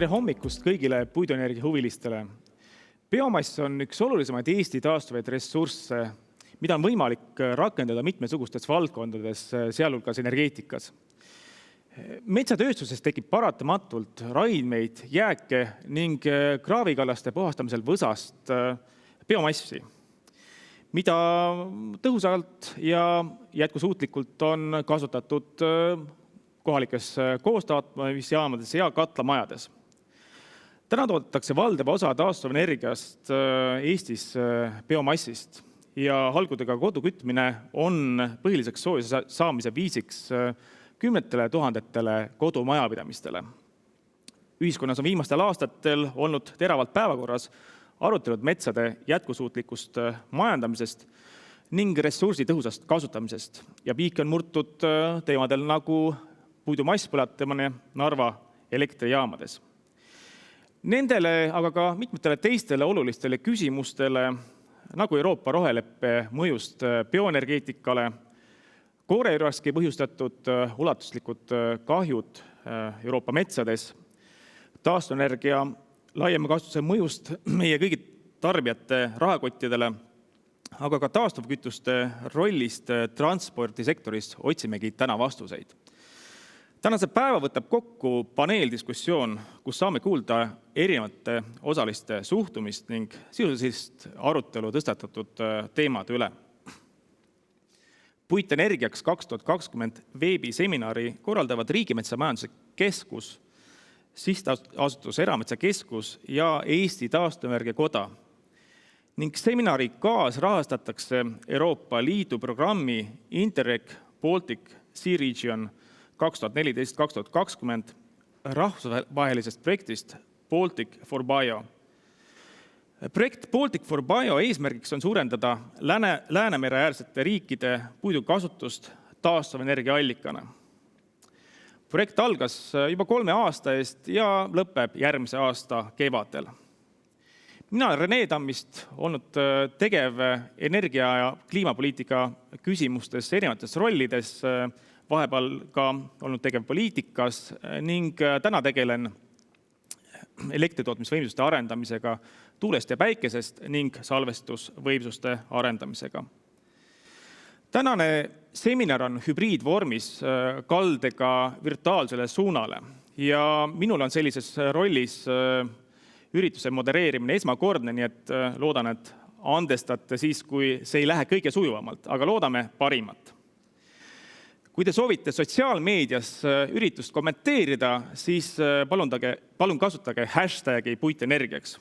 Tere hommikust kõigile puiduenergia huvilistele. Biomass on üks olulisemaid Eesti taastuvaid ressursse, mida on võimalik rakendada mitmesugustes valdkondades, sealhulgas energeetikas. Metsatööstuses tekib paratamatult raidmeid, jääke ning kraavikallaste puhastamisel võsast biomassi, mida tõhusalt ja jätkusuutlikult on kasutatud kohalikes koostootmisjaamades ja katlamajades. Täna toodetakse valdava osa taastuvenergiast Eestis biomassist ja halgudega kodu kütmine on põhiliseks soojuse saamise viisiks kümnetele tuhandetele kodumajapidamistele. Ühiskonnas on viimastel aastatel olnud teravalt päevakorras arutelud metsade jätkusuutlikust majandamisest ning ressursi tõhusast kasutamisest ja piik on murtud teemadel nagu puidumass põletamine Narva elektrijaamades. Nendele, aga ka mitmetele teistele olulistele küsimustele, nagu Euroopa roheleppe mõjust bioenergeetikale, kooreüraski põhjustatud ulatuslikud kahjud Euroopa metsades, taastuvenergia laiema kasutuse mõjust meie kõigi tarbijate rahakottidele, aga ka taastuvkütuste rollist transpordisektoris otsimegi täna vastuseid. Tänase päeva võtab kokku paneeldiskussioon, kus saame kuulda erinevate osaliste suhtumist ning sisuliselt arutelu tõstatatud teemade üle. Puitenergiaks 2020 veebiseminari korraldavad Riigimetsamajanduse Keskus, Sihtasutus Erametsakeskus ja Eesti Taastuvenergia Koda. Ning seminari kaasrahastatakse Euroopa Liidu programmi Interreg Baltic Sea Region 2014-2020 rahvusvahelisest projektist Baltic for Bio. Projekt Baltic for Bio eesmärgiks on suurendada Läänemere-äärsete riikide puidukasutust taastuvenergia allikana. Projekt algas juba 3 aasta eest ja lõpeb järgmise aasta kevadel. Mina olen Rene Tammist olnud tegev energia- ja kliimapoliitika küsimustes erinevates rollides, vahepeal ka olnud tegev poliitikas ning täna tegelen elektritootmisvõimsuste arendamisega tuulest ja päikesest ning salvestusvõimsuste arendamisega. Tänane seminar on hübriidvormis kaldega virtuaalsele suunale ja minul on sellises rollis ürituse modereerimine esmakordne, nii et loodan, et andestate siis, kui see ei lähe kõige sujuvamalt, aga loodame parimat. Kui te soovite sotsiaalmeedias üritust kommenteerida, siis palun kasutage hashtagi puitenergiaks.